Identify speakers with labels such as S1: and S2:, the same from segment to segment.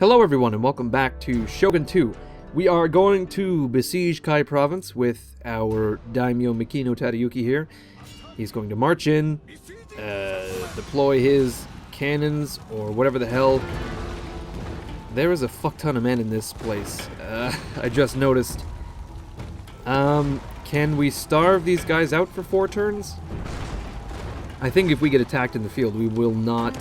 S1: Hello everyone and welcome back to Shogun 2. We are going to besiege Kai province with our daimyo Mikino Tadayuki here. He's going to march in, deploy his cannons or whatever the hell. There is a fuck ton of men in this place. I just noticed. Can we starve these guys out for 4 turns? I think if we get attacked in the field, we will not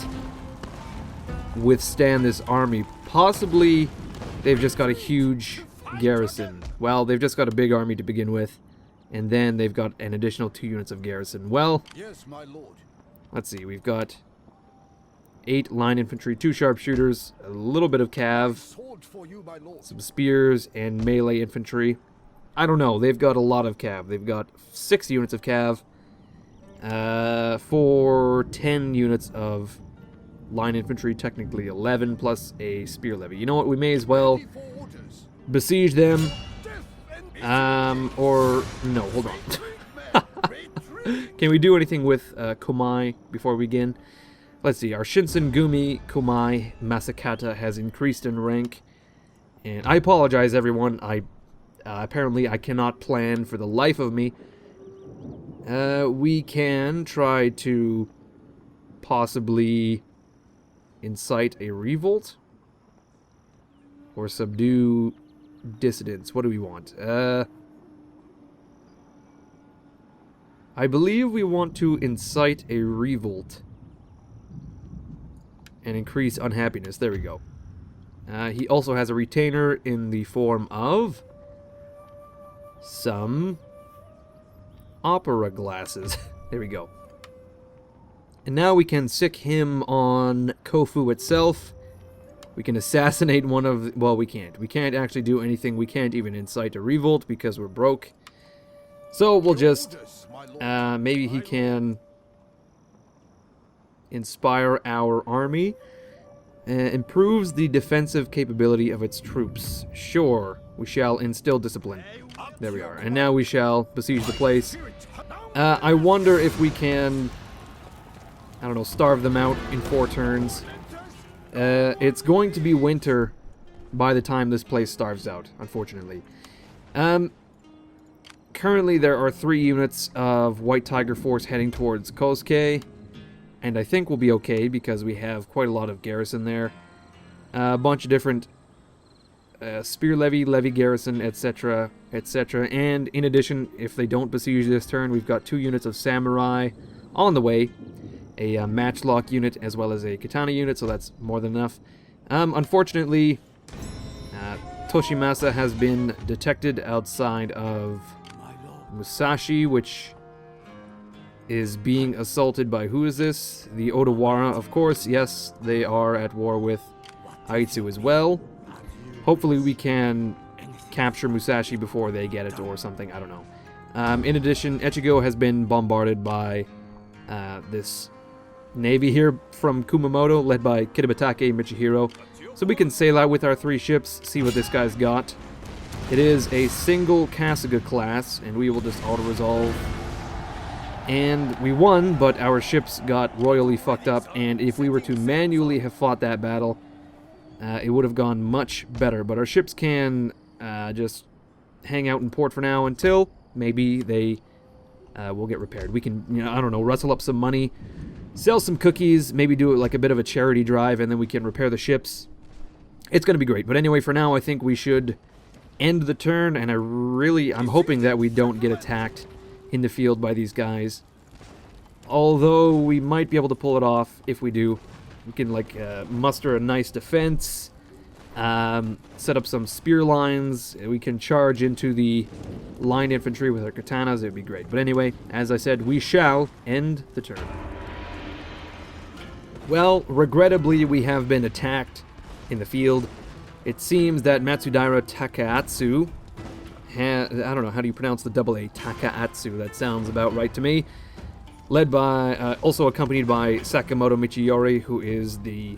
S1: withstand this army. Possibly they've just got a huge garrison. Well, they've just got a big army to begin with, and then they've got an additional 2 units of garrison. Well,
S2: yes, my lord.
S1: Let's see, we've got 8 line infantry, 2 sharpshooters, a little bit of cav, some spears, and melee infantry. I don't know, they've got a lot of cav. They've got 6 units of cav, for 10 units of line infantry, technically 11 plus a spear levy. You know what, we may as well besiege them. Or no, hold on. Can we do anything with Kōmei before we begin? Let's see, our Shinsengumi Kōmei Masakata has increased in rank. And I apologize everyone, apparently I cannot plan for the life of me. We can try to possibly incite a revolt or subdue dissidents. What do we want? I believe we want to incite a revolt and increase unhappiness. There we go. He also has a retainer in the form of some opera glasses. There we go. And now we can sick him on Kofu itself. We can assassinate one of... Well, we can't. We can't actually do anything. We can't even incite a revolt because we're broke. So we'll just... maybe he can inspire our army. Improves the defensive capability of its troops. Sure, we shall instill discipline. There we are. And now we shall besiege the place. I wonder if we can... I don't know, starve them out in 4 turns. It's going to be winter by the time this place starves out, unfortunately. Currently there are 3 units of White Tiger Force heading towards Kosuke, and I think we'll be okay because we have quite a lot of garrison there. A bunch of different spear levy, levy garrison, etc., etc. And in addition, if they don't besiege this turn, we've got 2 units of samurai on the way. A matchlock unit as well as a katana unit, so that's more than enough. Unfortunately, Toshimasa has been detected outside of Musashi, which is being assaulted by, who is this? The Odawara, of course. Yes, they are at war with Aitsu as well. Hopefully we can capture Musashi before they get it or something, I don't know. In addition, Echigo has been bombarded by this navy here from Kumamoto, led by Kitabatake Michihiro. So we can sail out with our 3 ships, see what this guy's got. It is a single Kasuga class, and we will just auto-resolve. And we won, but our ships got royally fucked up, and if we were to manually have fought that battle, it would have gone much better. But our ships can just hang out in port for now until maybe they will get repaired. We can, you know, I don't know, rustle up some money, sell some cookies, maybe do like a bit of a charity drive, and then we can repair the ships. It's going to be great. But anyway, for now, I think we should end the turn, and I'm hoping that we don't get attacked in the field by these guys. Although we might be able to pull it off if we do. We can like muster a nice defense, set up some spear lines. We can charge into the line infantry with our katanas. It would be great. But anyway, as I said, we shall end the turn. Well, regrettably, we have been attacked in the field. It seems that Matsudaira Takaatsu, I don't know, how do you pronounce the double A? Takaatsu, that sounds about right to me. Led by, also accompanied by Sakamoto Michiyori, who is the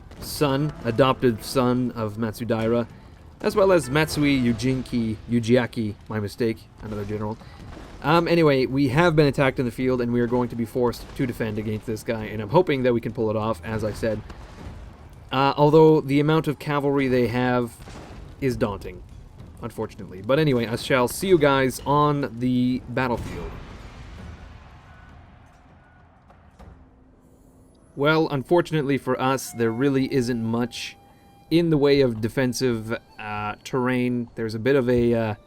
S1: adopted son of Matsudaira, as well as Matsui Yujiaki, my mistake, another general. Anyway, we have been attacked in the field, and we are going to be forced to defend against this guy, and I'm hoping that we can pull it off, as I said. Although the amount of cavalry they have is daunting, unfortunately. But anyway, I shall see you guys on the battlefield. Well, unfortunately for us, there really isn't much in the way of defensive terrain. There's a bit of a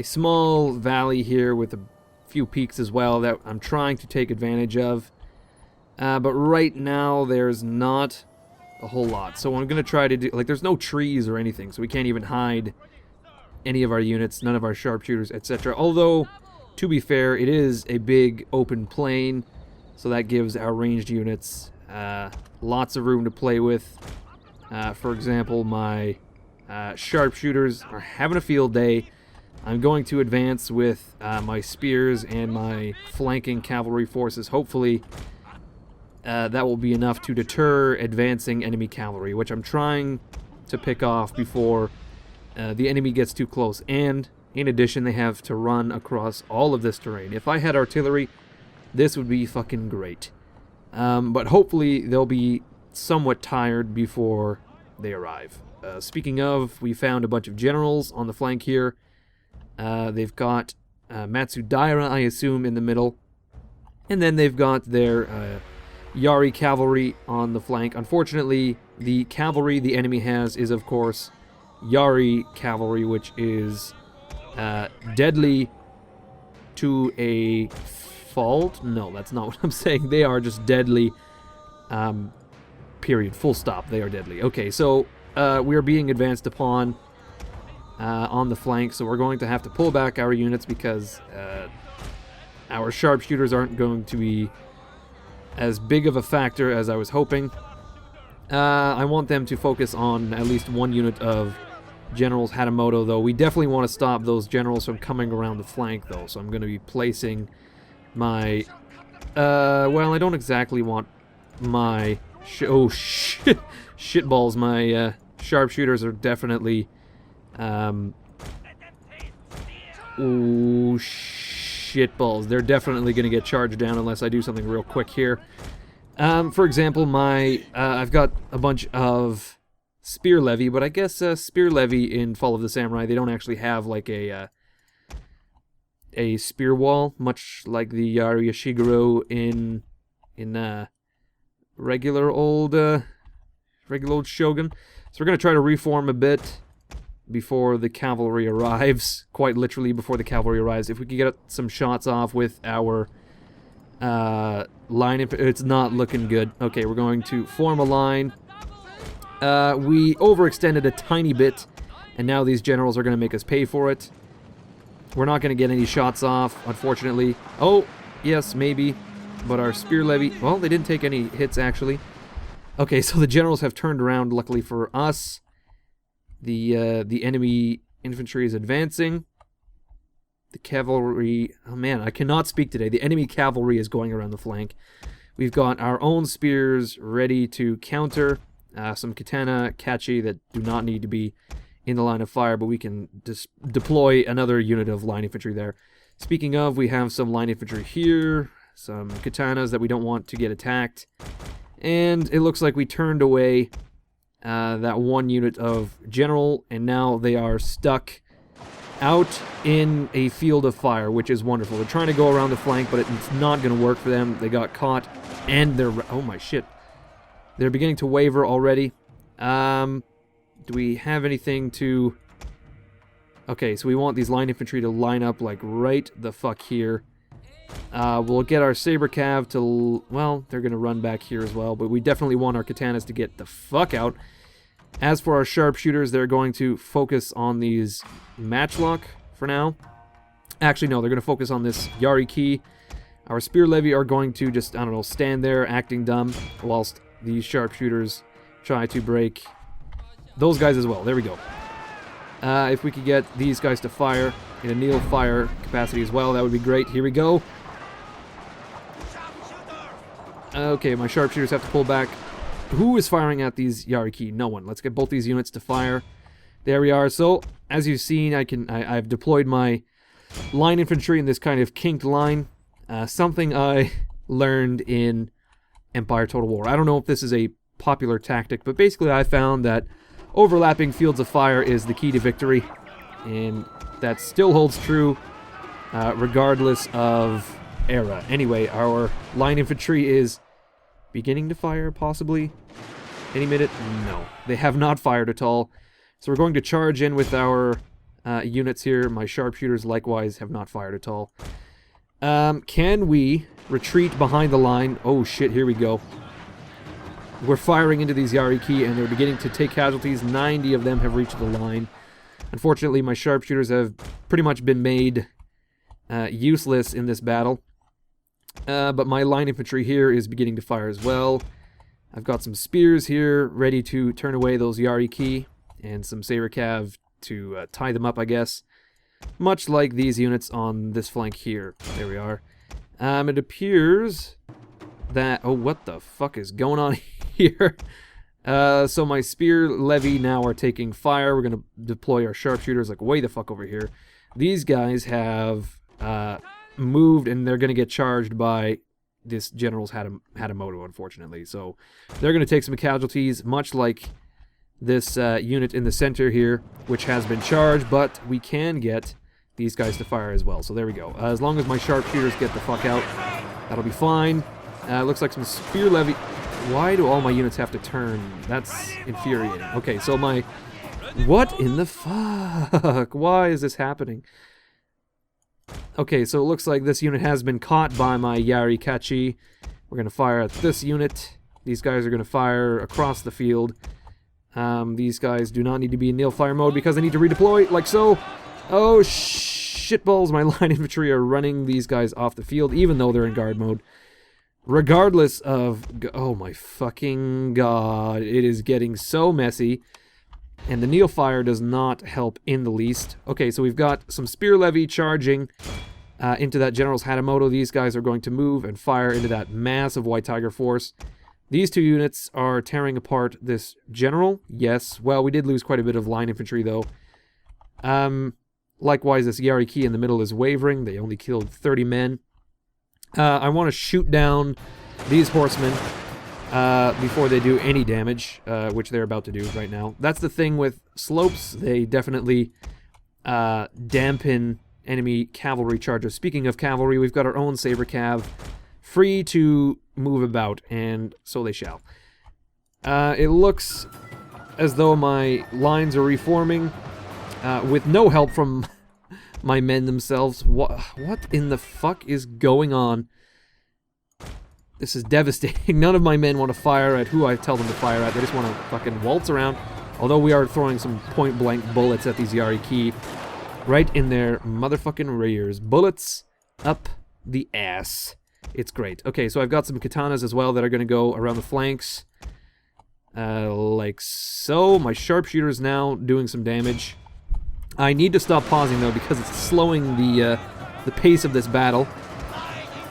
S1: small valley here with a few peaks as well that I'm trying to take advantage of. But right now, there's not a whole lot. So I'm going to try to do... Like, there's no trees or anything, so we can't even hide any of our units, none of our sharpshooters, etc. Although, to be fair, it is a big open plain, so that gives our ranged units lots of room to play with. For example, my sharpshooters are having a field day. I'm going to advance with my spears and my flanking cavalry forces. Hopefully, that will be enough to deter advancing enemy cavalry, which I'm trying to pick off before the enemy gets too close. And, in addition, they have to run across all of this terrain. If I had artillery, this would be fucking great. But hopefully, they'll be somewhat tired before they arrive. Speaking of, we found a bunch of generals on the flank here. They've got Matsudaira, I assume, in the middle. And then they've got their Yari cavalry on the flank. Unfortunately, the cavalry the enemy has is, of course, Yari cavalry, which is deadly to a fault. No, that's not what I'm saying. They are just deadly, period. Full stop. They are deadly. Okay, so we are being advanced upon on the flank, so we're going to have to pull back our units because our sharpshooters aren't going to be as big of a factor as I was hoping. I want them to focus on at least one unit of Generals Hatamoto, though. We definitely want to stop those generals from coming around the flank, though, so I'm going to be placing my... well, I don't exactly want my... oh, shit! Shitballs, my sharpshooters are definitely... ooh, shitballs. They're definitely going to get charged down unless I do something real quick here. For example, my I've got a bunch of spear levy, but I guess spear levy in Fall of the Samurai, they don't actually have like a spear wall, much like the Yari Yashiguro in regular old Shogun. So we're going to try to reform a bit before the cavalry arrives, quite literally before the cavalry arrives. If we can get some shots off with our line, it's not looking good. Okay, we're going to form a line. We overextended a tiny bit, and now these generals are going to make us pay for it. We're not going to get any shots off, unfortunately. Oh, yes, maybe. But our spear levy, well, they didn't take any hits, actually. Okay, so the generals have turned around, luckily for us. The enemy infantry is advancing. The cavalry... Oh, man, I cannot speak today. The enemy cavalry is going around the flank. We've got our own spears ready to counter. Some katana kachi that do not need to be in the line of fire, but we can deploy another unit of line infantry there. Speaking of, we have some line infantry here. Some katanas that we don't want to get attacked. And it looks like we turned away... that one unit of general, and now they are stuck out in a field of fire, which is wonderful. They're trying to go around the flank, but it's not going to work for them. They got caught, and they're... oh my shit. They're beginning to waver already. Do we have anything to... okay, so we want these line infantry to line up, like, right the fuck here. We'll get our saber cav to... well, they're going to run back here as well, but we definitely want our katanas to get the fuck out. As for our sharpshooters, they're going to focus on these matchlock for now. Actually, no, they're going to focus on this Yari key. Our spear levy are going to just, I don't know, stand there acting dumb, whilst these sharpshooters try to break those guys as well. There we go. If we could get these guys to fire in a kneel fire capacity as well, that would be great. Here we go. Okay, my sharpshooters have to pull back. Who is firing at these Yariki? No one. Let's get both these units to fire. There we are. So, as you've seen, I've deployed my line infantry in this kind of kinked line. Something I learned in Empire Total War. I don't know if this is a popular tactic, but basically I found that overlapping fields of fire is the key to victory, and that still holds true regardless of era. Anyway, our line infantry is beginning to fire, possibly. Any minute? No. They have not fired at all. So we're going to charge in with our units here. My sharpshooters likewise have not fired at all. Can we retreat behind the line? Oh shit, here we go. We're firing into these Yariki and they're beginning to take casualties. 90 of them have reached the line. Unfortunately, my sharpshooters have pretty much been made useless in this battle. But my line infantry here is beginning to fire as well. I've got some spears here ready to turn away those Yariki and some saber cav to tie them up, I guess. Much like these units on this flank here. There we are. It appears that... Oh, what the fuck is going on here? So my spear levy now are taking fire. We're going to deploy our sharpshooters like way the fuck over here. These guys have moved and they're going to get charged by this general's Hatamoto, unfortunately. So they're going to take some casualties, much like this unit in the center here, which has been charged, but we can get these guys to fire as well. So there we go. As long as my sharpshooters get the fuck out, that'll be fine. Looks like some spear levy. Why do all my units have to turn? That's infuriating. Okay, so my... What in the fuck? Why is this happening? Okay, so it looks like this unit has been caught by my Yarikachi. We're going to fire at this unit. These guys are going to fire across the field. These guys do not need to be in nail fire mode because they need to redeploy, like so. Oh, shitballs. My line infantry are running these guys off the field, even though they're in guard mode. Regardless of... Oh my fucking god. It is getting so messy. And the Neil Fire does not help in the least. Okay, so we've got some Spear Levy charging into that General's Hatamoto. These guys are going to move and fire into that massive White Tiger force. These two units are tearing apart this General. Yes, well, we did lose quite a bit of line infantry, though. Likewise, this Yariki in the middle is wavering. They only killed 30 men. I want to shoot down these horsemen before they do any damage, which they're about to do right now. That's the thing with slopes. They definitely dampen enemy cavalry charges. Speaking of cavalry, we've got our own saber cav free to move about, and so they shall. It looks as though my lines are reforming with no help from my men themselves. What in the fuck is going on? This is devastating. None of my men want to fire at who I tell them to fire at. They just want to fucking waltz around. Although we are throwing some point-blank bullets at these Yariki right in their motherfucking rears. Bullets up the ass. It's great. Okay, so I've got some katanas as well that are going to go around the flanks. Like so. My sharpshooter's now doing some damage. I need to stop pausing, though, because it's slowing the pace of this battle.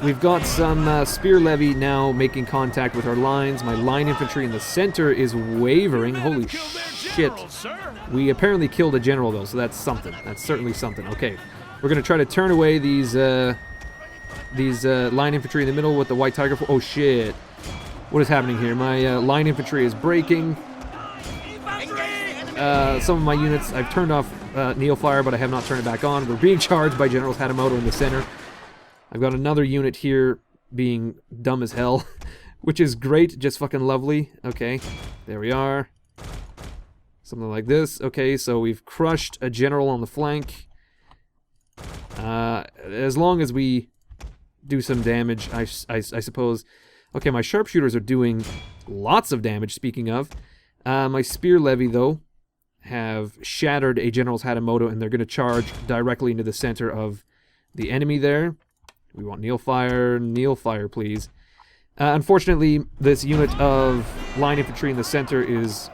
S1: We've got some spear levy now making contact with our lines. My line infantry in the center is wavering. Holy shit. We apparently killed a general, though, so that's something. That's certainly something. Okay, we're going to try to turn away these line infantry in the middle with the White Tiger. Oh, shit. What is happening here? My line infantry is breaking. Some of my units, I've turned off Neil Fire, but I have not turned it back on. We're being charged by General Hatamoto in the center. I've got another unit here being dumb as hell, which is great, just fucking lovely. Okay, there we are. Something like this. Okay, so we've crushed a general on the flank. As long as we do some damage, I suppose. Okay, my sharpshooters are doing lots of damage, speaking of. My spear levy, though, have shattered a general's Hatamoto, and they're going to charge directly into the center of the enemy there. We want Neil Fire, please. Unfortunately, this unit of line infantry in the center is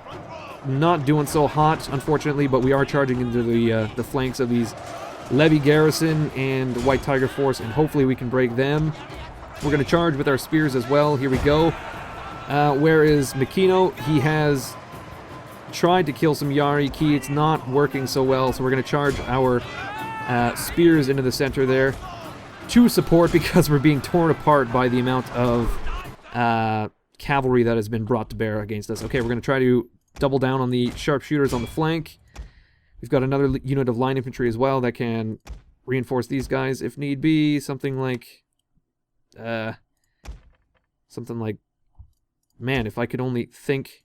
S1: not doing so hot, unfortunately, but we are charging into the flanks of these Levy Garrison and White Tiger Force, and hopefully we can break them. We're going to charge with our spears as well. Here we go. Where is Makino? He has tried to kill some Yariki. It's not working so well, so we're going to charge our spears into the center there to support, because we're being torn apart by the amount of cavalry that has been brought to bear against us. Okay, we're going to try to double down on the sharpshooters on the flank. We've got another unit of line infantry as well that can reinforce these guys if need be. Something like... Man, if I could only think...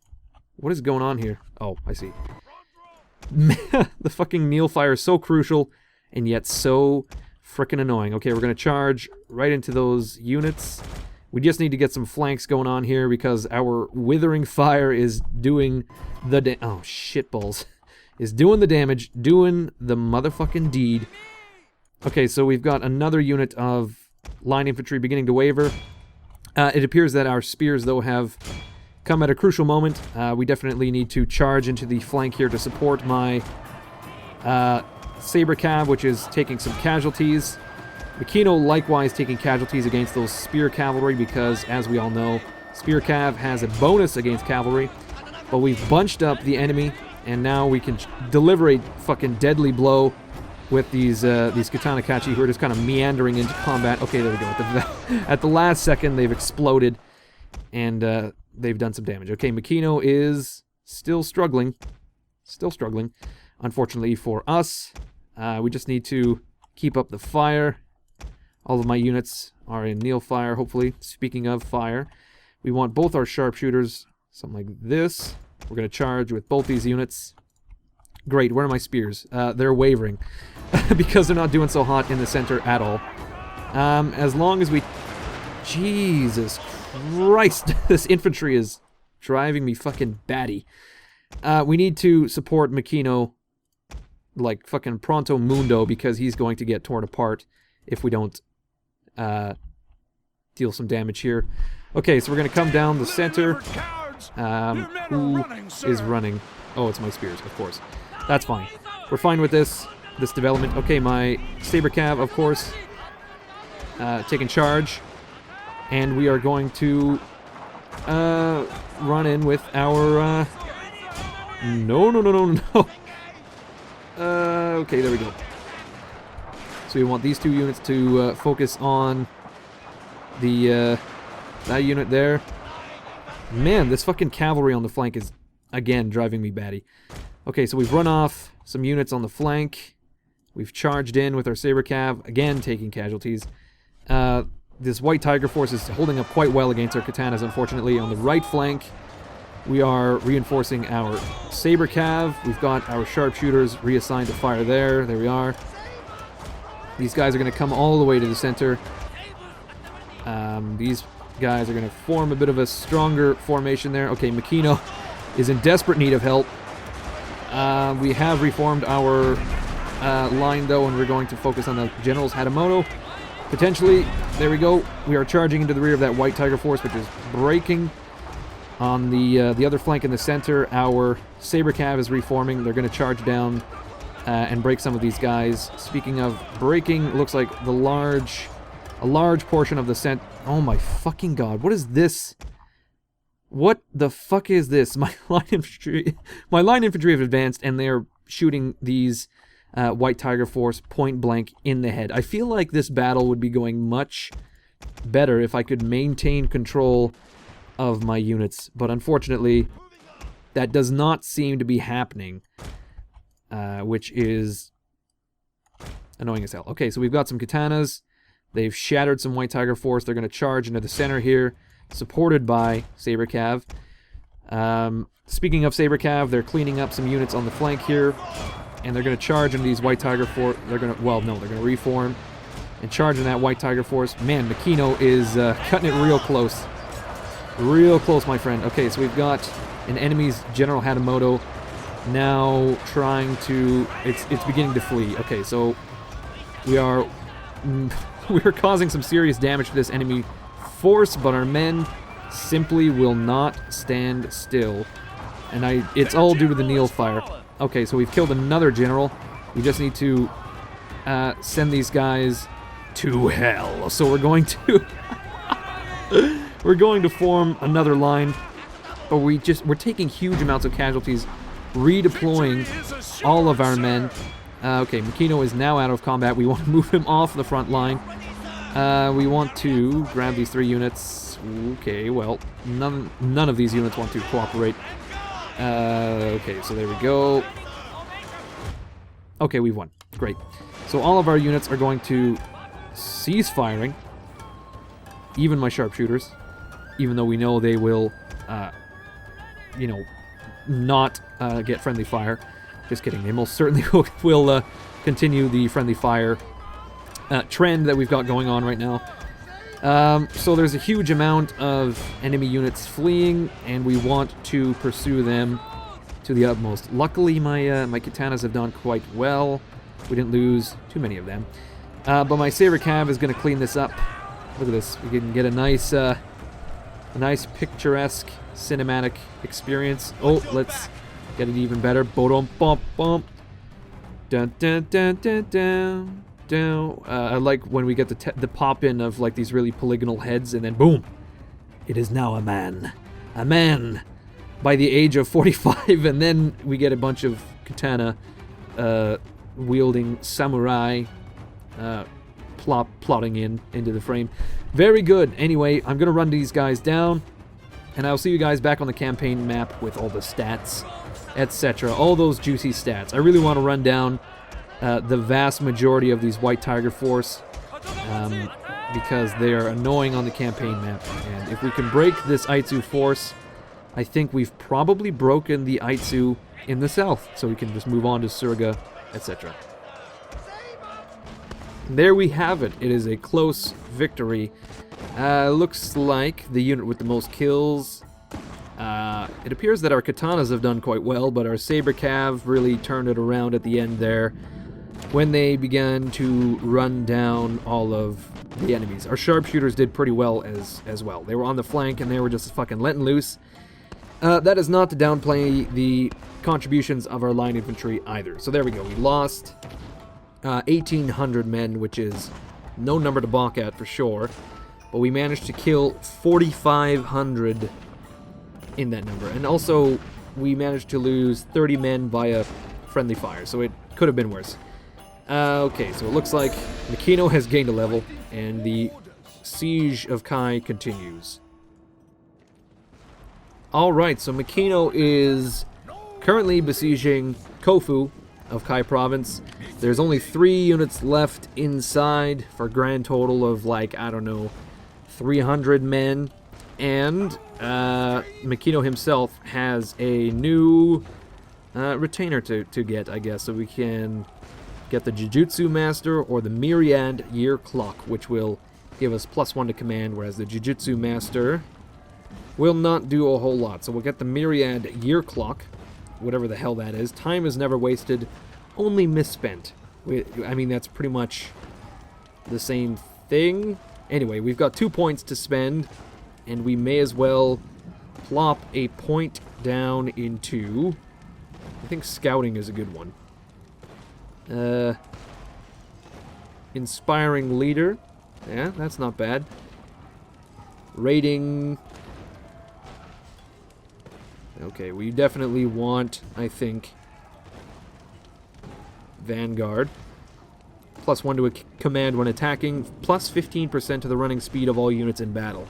S1: What is going on here? Oh, I see. The fucking Neil fire is so crucial, and yet so frickin' annoying. Okay, we're going to charge right into those units. We just need to get some flanks going on here because our withering fire is doing the oh, shitballs. Is doing the damage, doing the motherfucking deed. Okay, so we've got another unit of line infantry beginning to waver. It appears that our spears, though, have come at a crucial moment. We definitely need to charge into the flank here to support my saber cav, which is taking some casualties. Makino likewise taking casualties against those spear cavalry because, as we all know, spear cav has a bonus against cavalry. But we've bunched up the enemy, and now we can deliver a fucking deadly blow with these katana kachi who are just kind of meandering into combat. Okay, there we go. At the last second, they've exploded, and they've done some damage. Okay, Makino is still struggling. Still struggling, unfortunately for us. We just need to keep up the fire. All of my units are in Neil fire, hopefully. Speaking of fire, we want both our sharpshooters, something like this. We're going to charge with both these units. Great, where are my spears? They're wavering because they're not doing so hot in the center at all. As long as we... Jesus Christ, this infantry is driving me fucking batty. We need to support Makino like fucking pronto mundo because he's going to get torn apart if we don't deal some damage here. Okay, so we're going to come down the center. Who is running? Oh, it's my spears, of course. That's fine. We're fine with this development. Okay, my saber cav, of course, taking charge. And we are going to run in with our... No. Okay, there we go. So we want these two units to focus on the that unit there. Man, this fucking cavalry on the flank is, again, driving me batty. Okay, so we've run off some units on the flank. We've charged in with our saber cav, again taking casualties. This white tiger force is holding up quite well against our katanas, unfortunately. On the right flank, we are reinforcing our saber cav. We've got our sharpshooters reassigned to fire there. There we are. These guys are going to come all the way to the center. These guys are going to form a bit of a stronger formation there. Okay, Makino is in desperate need of help. We have reformed our line, though, and we're going to focus on the general's Hatamoto. Potentially, there we go. We are charging into the rear of that white tiger force, which is breaking. On the other flank in the center, our saber cav is reforming. They're going to charge down and break some of these guys. Speaking of breaking, it looks like a large portion of the center. Oh my fucking god! What is this? What the fuck is this? My line infantry have advanced, and they are shooting these white tiger force point blank in the head. I feel like this battle would be going much better if I could maintain control of my units, but unfortunately that does not seem to be happening, which is annoying as hell. Okay, so we've got some katanas. They've shattered some white tiger force. They're going to charge into the center here, supported by saber cav. Speaking of saber cav, they're cleaning up some units on the flank here, and they're going to charge into these white tiger force. They're going to reform and charge in that white tiger force. Man, Makino is cutting it real close. Real close, my friend. Okay, so we've got an enemy's General Hatamoto now trying to... It's beginning to flee. Okay, so we're causing some serious damage to this enemy force, but our men simply will not stand still. And it's all due to the Neil fire. Okay, so we've killed another general. We just need to send these guys to hell. So we're going to... We're going to form another line, but we're taking huge amounts of casualties, redeploying all of our men. Okay, Makino is now out of combat. We want to move him off the front line. We want to grab these 3 units. Okay, well, none of these units want to cooperate. Okay, so there we go. Okay, we've won. Great. So all of our units are going to cease firing. Even my sharpshooters. Even though we know they will, not get friendly fire. Just kidding. They most certainly will continue the friendly fire trend that we've got going on right now. So there's a huge amount of enemy units fleeing, and we want to pursue them to the utmost. Luckily, my katanas have done quite well. We didn't lose too many of them. But my saber cav is going to clean this up. Look at this. We can get a nice picturesque cinematic experience. Oh, let's get it even better. Bodom bump bump. Dun dun dun dun dun. I like when we get the pop in of like these really polygonal heads, and then boom, it is now a man by the age of 45, and then we get a bunch of katana wielding samurai plotting into the frame. Very good. Anyway, I'm gonna run these guys down, and I'll see you guys back on the campaign map with all the stats, etc. All those juicy stats. I really want to run down the vast majority of these White Tiger Force because they are annoying on the campaign map. And if we can break this Aitsu force, I think we've probably broken the Aitsu in the south. So we can just move on to Surga, etc. There we have it. It is a close victory. Looks like the unit with the most kills. It appears that our katanas have done quite well, but our saber cav really turned it around at the end there when they began to run down all of the enemies. Our sharpshooters did pretty well as well. They were on the flank and they were just fucking letting loose. That is not to downplay the contributions of our line infantry either. So there we go. We lost 1,800 men, which is no number to balk at for sure. But we managed to kill 4,500 in that number. And also, we managed to lose 30 men via friendly fire. So it could have been worse. Okay, so it looks like Makino has gained a level, and the siege of Kai continues. Alright, so Makino is currently besieging Kofu of Kai Province. There's only 3 units left inside for a grand total of, like, I don't know, 300 men. And Makino himself has a new retainer to get, I guess, so we can get the Jujutsu Master or the Myriad Year Clock, which will give us +1 to command, whereas the Jujutsu Master will not do a whole lot. So we'll get the Myriad Year Clock, whatever the hell that is. Time is never wasted, only misspent. I mean, that's pretty much the same thing. Anyway, we've got 2 points to spend, and we may as well plop a point down into... I think scouting is a good one. Inspiring leader. Yeah, that's not bad. Rating. Okay, we definitely want, I think, Vanguard. +1 to a command when attacking. +15% to the running speed of all units in battle.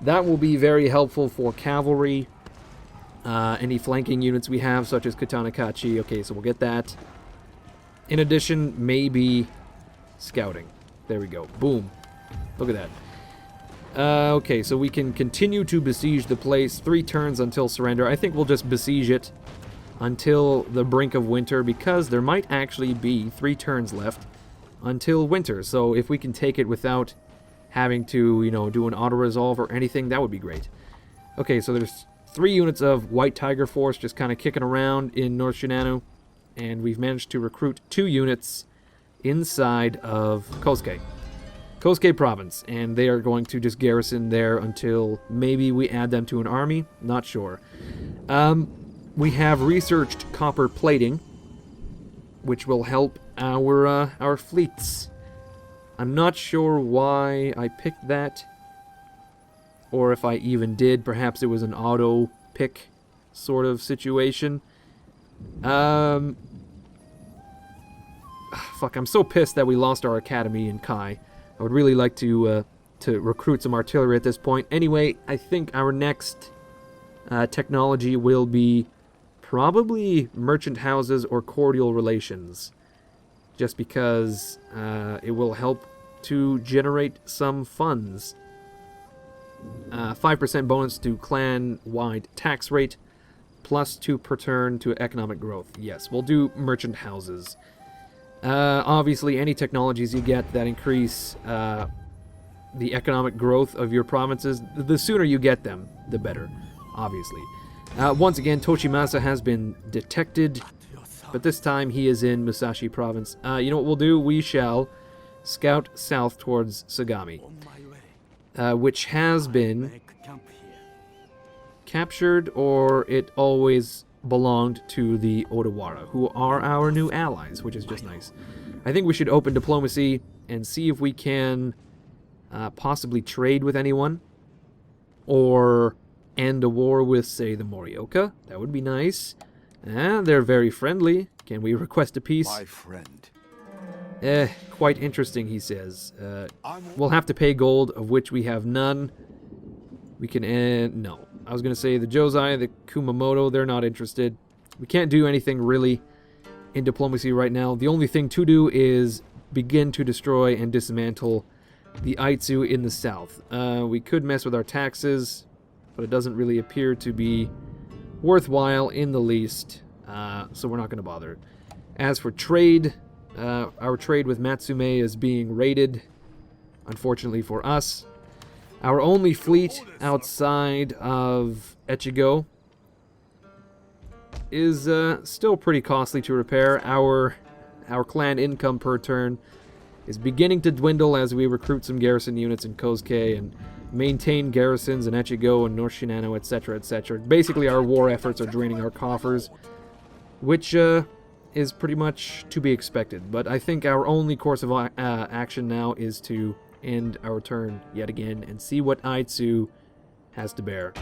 S1: That will be very helpful for cavalry. Any flanking units we have, such as Katana Kachi. Okay, so we'll get that. In addition, maybe scouting. There we go. Boom. Look at that. Okay, so we can continue to besiege the place. 3 turns until surrender. I think we'll just besiege it until the brink of winter, because there might actually be 3 turns left until winter. So if we can take it without having to, do an auto-resolve or anything, that would be great. Okay, so there's 3 units of White Tiger Force just kind of kicking around in North Shinano. And we've managed to recruit 2 units inside of Kosuke Province. And they are going to just garrison there until maybe we add them to an army. Not sure. We have researched copper plating, which will help our fleets. I'm not sure why I picked that, or if I even did. Perhaps it was an auto pick sort of situation. Fuck, I'm so pissed that we lost our academy in Kai. I would really like to to recruit some artillery at this point. Anyway, I think our next technology will be probably merchant houses or cordial relations. Just because it will help to generate some funds. 5% bonus to clan-wide tax rate, plus 2 per turn to economic growth. Yes, we'll do merchant houses. Obviously, any technologies you get that increase the economic growth of your provinces, the sooner you get them, the better, obviously. Once again, Toshimasa has been detected, but this time he is in Musashi Province. You know what we'll do? We shall scout south towards Sagami, which has been captured, or it always belonged to the Odawara, who are our new allies, which is just nice. I think we should open diplomacy and see if we can possibly trade with anyone, or end a war with, say, the Morioka. That would be nice. They're very friendly. Can we request a peace?
S2: My friend.
S1: Quite interesting, he says. We'll have to pay gold, of which we have none. We can, no. I was going to say the Josei, the Kumamoto, they're not interested. We can't do anything really in diplomacy right now. The only thing to do is begin to destroy and dismantle the Aitsu in the south. We could mess with our taxes, but it doesn't really appear to be worthwhile in the least, so we're not going to bother. As for trade, our trade with Matsume is being raided, unfortunately for us. Our only fleet outside of Echigo is still pretty costly to repair. Our clan income per turn is beginning to dwindle as we recruit some garrison units in Kosuke and maintain garrisons in Echigo and North Shinano, etc., etc. Basically, our war efforts are draining our coffers, which is pretty much to be expected. But I think our only course of action now is to end our turn yet again and see what Aitsu has to bear.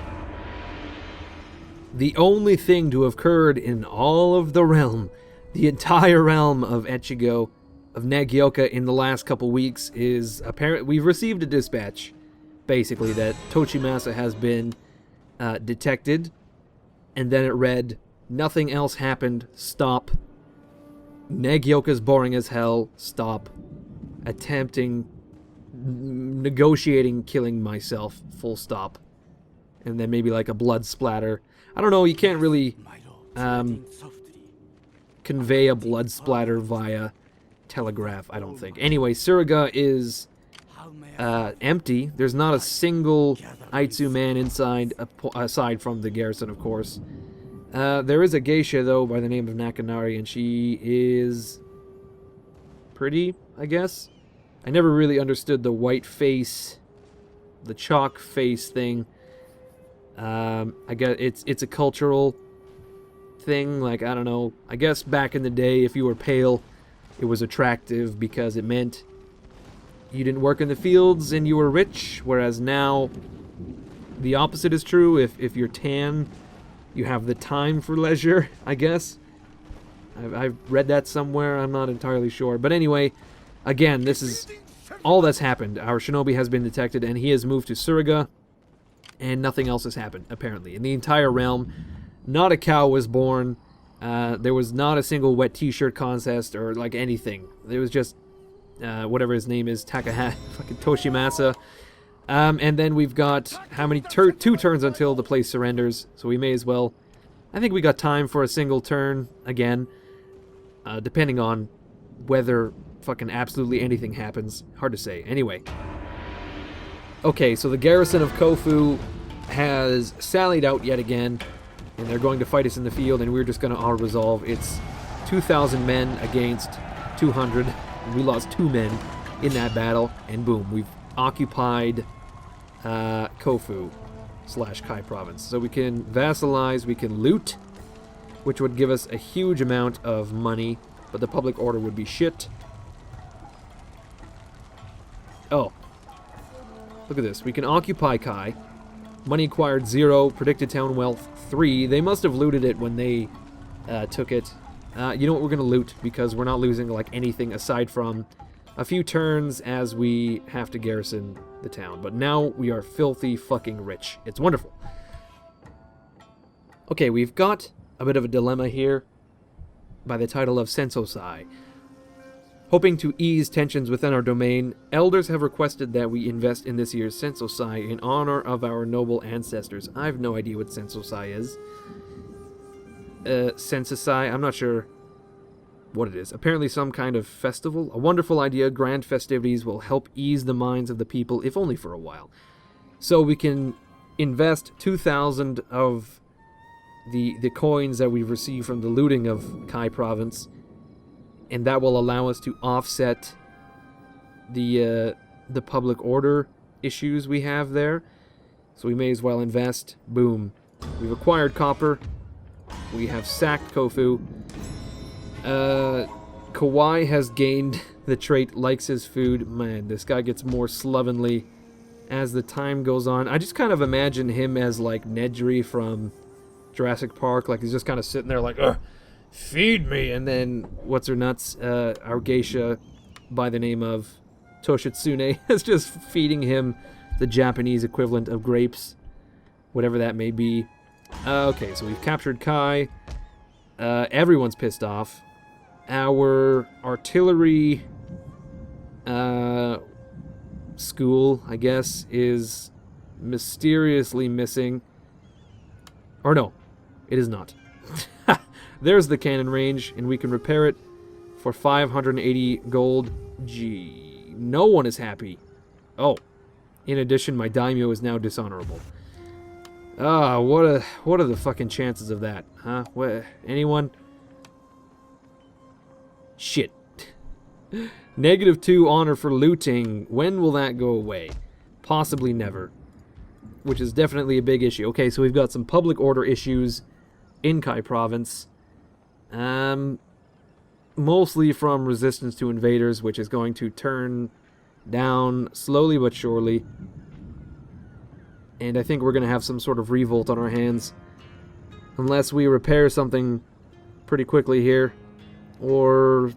S1: The only thing to have occurred in all of the realm, the entire realm of Echigo, of Nagaoka in the last couple weeks, is apparent. We've received a dispatch, basically, that Toshimasa has been detected, and then it read, "Nothing else happened, stop. Nagaoka's boring as hell, stop. Negotiating killing myself, full stop." And then maybe like a blood splatter. I don't know, you can't really convey a blood splatter via telegraph, I don't think. Anyway, Suruga is empty. There's not a single Aitsu man inside, aside from the garrison, of course. There is a geisha, though, by the name of Nakanari, and she is pretty, I guess. I never really understood the white face, the chalk face thing. I guess it's a cultural thing, like, I don't know. I guess back in the day, if you were pale, it was attractive because it meant you didn't work in the fields and you were rich, whereas now the opposite is true. If you're tan, you have the time for leisure, I guess. I've read that somewhere, I'm not entirely sure. But anyway, again, this is all that's happened. Our shinobi has been detected, and he has moved to Suruga, and nothing else has happened, apparently. In the entire realm, not a cow was born. There was not a single wet t-shirt contest or, like, anything. It was just, whatever his name is, fucking Toshimasa. And then we've got, how many? 2 turns until the place surrenders, so we may as well. I think we got time for a single turn, again, depending on whether fucking absolutely anything happens. Hard to say. Anyway. Okay, so the garrison of Kofu has sallied out yet again, and they're going to fight us in the field, and we're just going to auto-resolve. It's 2,000 men against 200. We lost 2 men in that battle, and boom, we've occupied Kofu / Kai province. So we can vassalize, we can loot, which would give us a huge amount of money, but the public order would be shit. Oh. Look at this. We can occupy Kai. Money acquired 0, predicted town wealth 3. They must have looted it when they took it. You know what, we're going to loot, because we're not losing like anything aside from a few turns as we have to garrison the town. But now we are filthy fucking rich. It's wonderful. Okay, we've got a bit of a dilemma here by the title of Sensosai. Hoping to ease tensions within our domain, elders have requested that we invest in this year's Sensosai in honor of our noble ancestors. I have no idea what Sensosai is. Sensosai, I'm not sure what it is. Apparently some kind of festival. A wonderful idea. Grand festivities will help ease the minds of the people, if only for a while. So we can invest 2,000 of the coins that we've received from the looting of Kai province, and that will allow us to offset the public order issues we have there. So we may as well invest. Boom. We've acquired copper. We have sacked Kofu. Kawai has gained the trait likes his food. Man, this guy gets more slovenly as the time goes on. I just kind of imagine him as like Nedry from Jurassic Park. Like he's just kind of sitting there like, ugh, feed me. And then what's her nuts? Our geisha by the name of Toshitsune is just feeding him the Japanese equivalent of grapes, whatever that may be. Okay, so we've captured Kai. Everyone's pissed off. Our artillery school, I guess, is mysteriously missing. Or no, it is not. There's the cannon range, and we can repair it for 580 gold. Gee, no one is happy. Oh, in addition, my daimyo is now dishonorable. Ah, what are the fucking chances of that, huh? What, anyone? Shit. -2 honor for looting. When will that go away? Possibly never. Which is definitely a big issue. Okay, so we've got some public order issues in Kai province. Mostly from resistance to invaders, which is going to turn down slowly but surely. And I think we're going to have some sort of revolt on our hands. Unless we repair something pretty quickly here. Or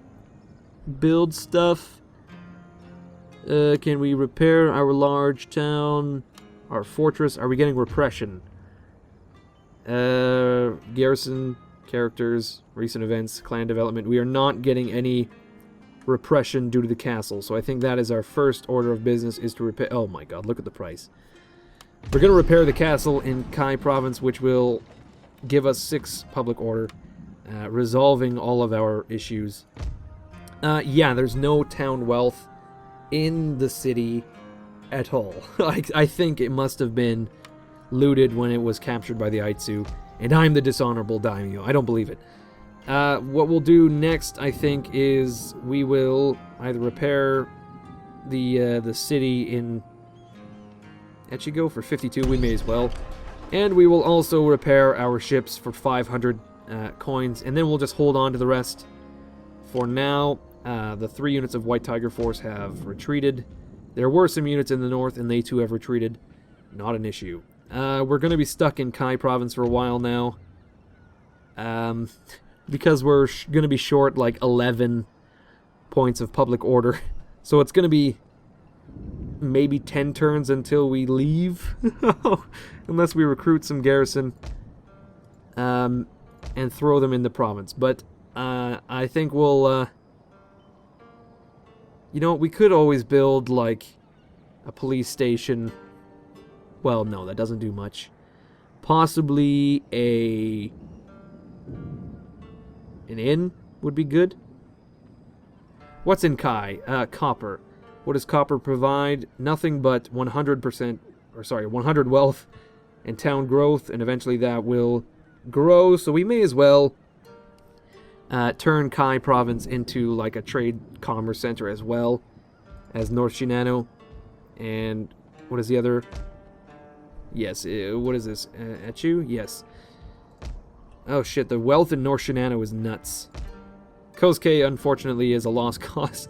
S1: build stuff. Can we repair our large town? Our fortress? Are we getting repression? Garrison, characters, recent events, clan development. We are not getting any repression due to the castle. So I think that is our first order of business, is to repair... Oh my god, look at the price. We're going to repair the castle in Kai province, which will give us 6 public order, resolving all of our issues. Yeah, there's no town wealth in the city at all. I think it must have been looted when it was captured by the Aitsu, and I'm the dishonorable daimyo. I don't believe it. What we'll do next, I think, is we will either repair the city in Echigo for 52, we may as well. And we will also repair our ships for 500 coins, and then we'll just hold on to the rest. For now, the 3 units of White Tiger Force have retreated. There were some units in the north, and they too have retreated. Not an issue. We're going to be stuck in Kai province for a while now. Because we're going to be short like 11 points of public order. So it's going to be maybe 10 turns until we leave. Unless we recruit some garrison. And throw them in the province. But I think we'll... you know, we could always build like a police station. Well, no, that doesn't do much. Possibly an inn would be good. What's in Kai? Copper. What does copper provide? Nothing but 100%, or sorry, 100 wealth and town growth, and eventually that will grow, so we may as well turn Kai province into like a trade commerce center as well as North Shinano. And what is the other? Yes, what is this? Echu? Yes. Oh shit, the wealth in North Shinano is nuts. Kosuke, unfortunately, is a lost cause.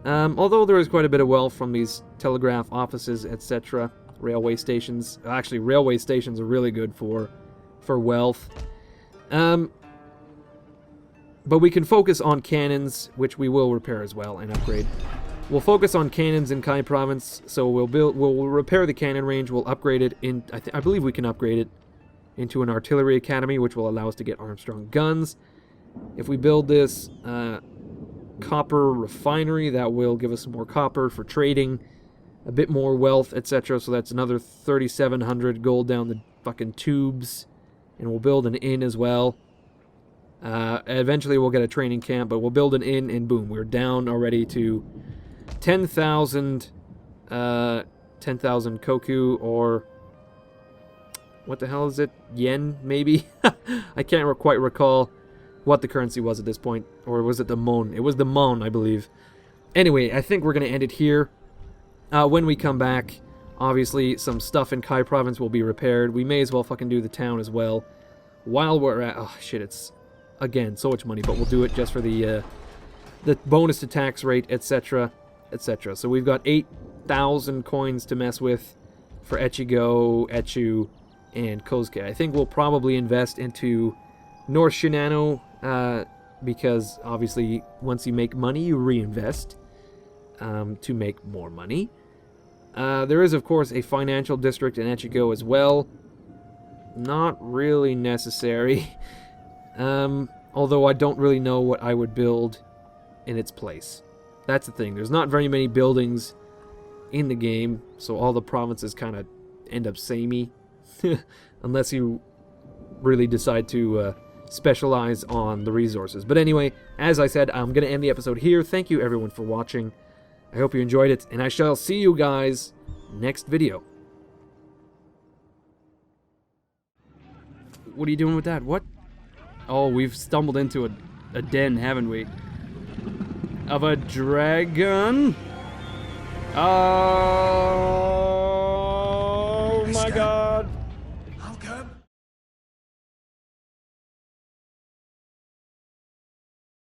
S1: Although there is quite a bit of wealth from these telegraph offices, etc. Railway stations. Actually, railway stations are really good for wealth. But we can focus on cannons, which we will repair as well and upgrade. We'll focus on cannons in Kai Province, so we'll repair the cannon range, we'll upgrade it in, I believe we can upgrade it into an artillery academy, which will allow us to get Armstrong guns. If we build this copper refinery, that will give us some more copper for trading, a bit more wealth, etc. So that's another 3,700 gold down the fucking tubes, and we'll build an inn as well. Eventually we'll get a training camp, but we'll build an inn, and boom, we're down already to 10,000 koku, or what the hell is it? Yen, maybe? I can't quite recall what the currency was at this point. Or was it the mon? It was the mon, I believe. Anyway, I think we're going to end it here. When we come back, obviously, some stuff in Kai Province will be repaired. We may as well fucking do the town as well. While we're at... Oh, shit, it's... Again, so much money, but we'll do it just for the bonus to tax rate, etc., etc. So we've got 8,000 coins to mess with for Echigo, Echu, and Kosuke. I think we'll probably invest into North Shinano, because obviously once you make money, you reinvest to make more money. There is, of course, a financial district in Echigo as well. Not really necessary. Although I don't really know what I would build in its place. That's the thing. There's not very many buildings in the game, so all the provinces kind of end up samey. Unless you really decide to specialize on the resources. But anyway, as I said, I'm going to end the episode here. Thank you everyone for watching. I hope you enjoyed it, and I shall see you guys next video. What are you doing with that? What? Oh, we've stumbled into a den, haven't we? Of a dragon? Oh.